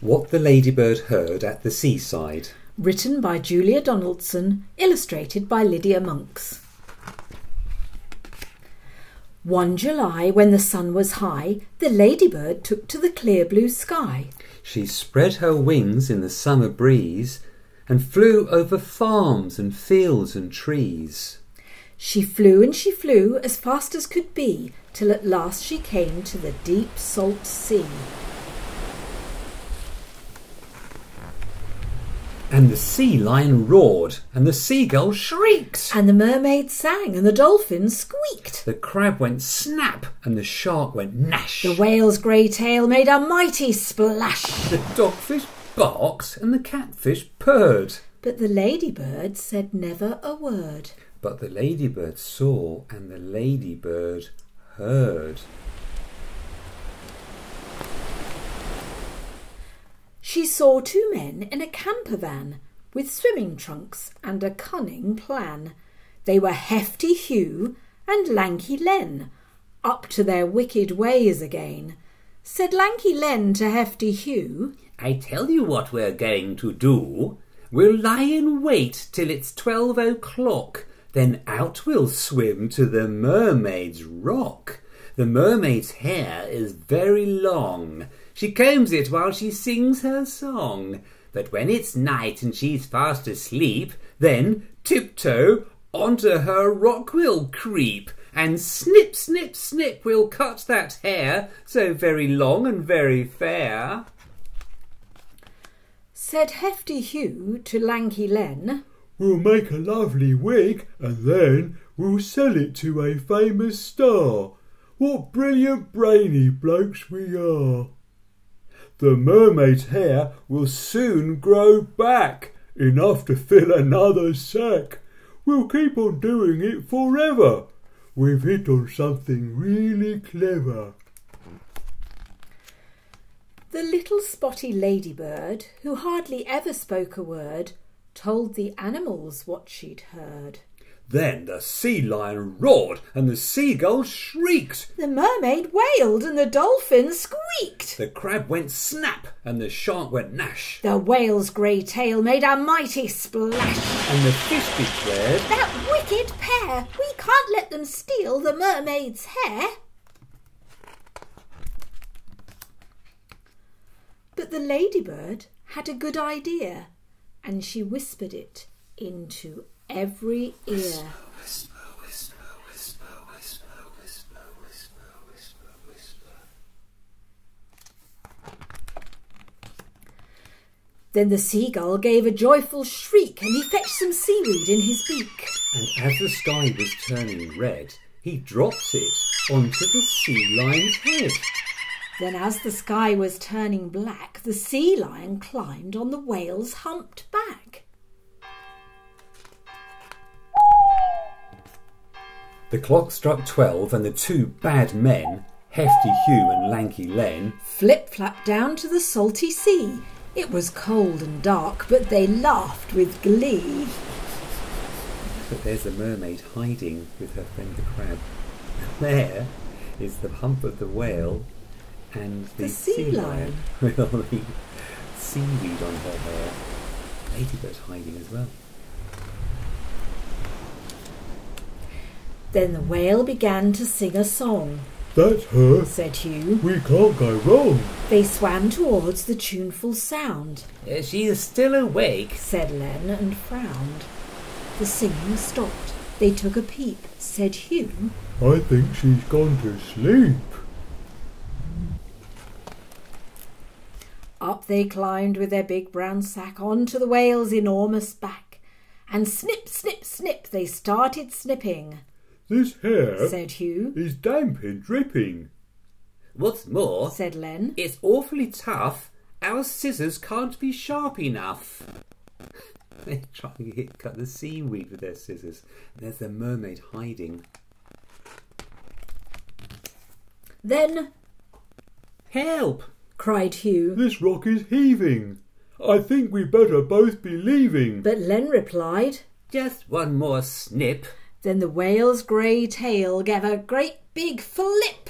What the Ladybird Heard at the Seaside. Written by Julia Donaldson, illustrated by Lydia Monks. One July, when the sun was high, the Ladybird took to the clear blue sky. She spread her wings in the summer breeze and flew over farms and fields and trees. She flew and she flew as fast as could be, till at last she came to the deep salt sea. And the sea lion roared, and the seagull shrieked. And the mermaid sang, and the dolphin squeaked. The crab went snap, and the shark went gnash. The whale's grey tail made a mighty splash. The dogfish barked, and the catfish purred. But the ladybird said never a word. But the ladybird saw, and the ladybird heard. She saw two men in a camper van, with swimming trunks and a cunning plan. They were Hefty Hugh and Lanky Len, up to their wicked ways again. Said Lanky Len to Hefty Hugh, "I tell you what we're going to do. We'll lie in wait till it's 12 o'clock. Then out we'll swim to the mermaid's rock. The mermaid's hair is very long. She combs it while she sings her song. But when it's night and she's fast asleep, then tiptoe onto her rock we'll creep. And snip, snip, snip, we'll cut that hair so very long and very fair." Said Hefty Hugh to Lanky Len, "We'll make a lovely wig, and then we'll sell it to a famous star. What brilliant brainy blokes we are! The mermaid's hair will soon grow back, enough to fill another sack. We'll keep on doing it forever. We've hit on something really clever." The little spotty ladybird, who hardly ever spoke a word, told the animals what she'd heard. Then the sea lion roared, and the seagull shrieked. The mermaid wailed, and the dolphin squeaked. The crab went snap, and the shark went gnash. The whale's grey tail made a mighty splash. And the fish declared, "That wicked pair! We can't let them steal the mermaid's hair." But the ladybird had a good idea, and she whispered it into every ear. Whisper, whisper, whisper, whisper, whisper, whisper, whisper, whisper. Then the seagull gave a joyful shriek, and he fetched some seaweed in his beak. And as the sky was turning red, he dropped it onto the sea lion's head. Then as the sky was turning black, the sea lion climbed on the whale's humped back. The clock struck 12, and the two bad men, Hefty Hugh and Lanky Len, flip-flapped down to the salty sea. It was cold and dark, but they laughed with glee. But there's the mermaid hiding with her friend the crab. There is the hump of the whale and the sea lion with all the seaweed on her hair. Ladybird's hiding as well. Then the whale began to sing a song. "That's her," said Hugh. "We can't go wrong." They swam towards the tuneful sound. "She is still awake," said Len, and frowned. The singing stopped. They took a peep. Said Hugh, "I think she's gone to sleep." Up they climbed with their big brown sack onto the whale's enormous back. And snip, snip, snip, they started snipping. "This hair," said Hugh, "is damp and dripping." "What's more," said Len, "it's awfully tough. Our scissors can't be sharp enough." They're trying to cut the seaweed with their scissors. There's the mermaid hiding. Then, "Help!" cried Hugh. "This rock is heaving. I think we better both be leaving." But Len replied, "Just one more snip." Then the whale's grey tail gave a great big flip.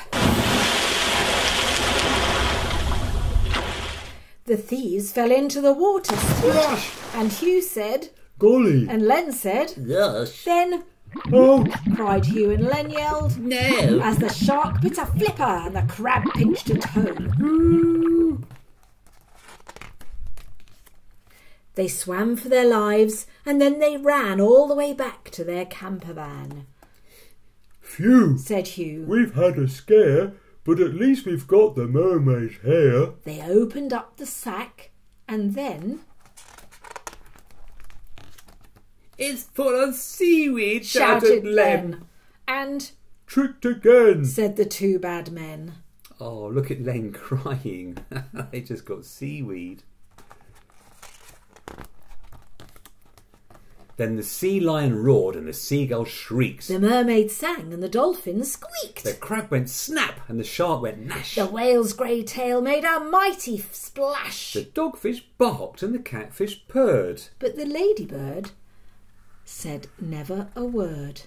The thieves fell into the water. Splash! And Hugh said, Golly! and Len said, Gosh. then, Oh! cried Hugh, and Len yelled, No. as the shark bit a flipper and the crab pinched a toe. They swam for their lives, and then they ran all the way back to their camper van. Phew! Said Hugh. We've had a scare, but at least we've got the mermaid's hair. They opened up the sack, and then... It's full of seaweed, shouted Len. Len. And... Tricked again! said the two bad men. Oh, look at Len crying. They just got seaweed. Then the sea lion roared and the seagull shrieked. The mermaid sang and the dolphin squeaked. The crab went snap and the shark went nash. The whale's grey tail made a mighty splash. The dogfish barked and the catfish purred. But the ladybird said never a word.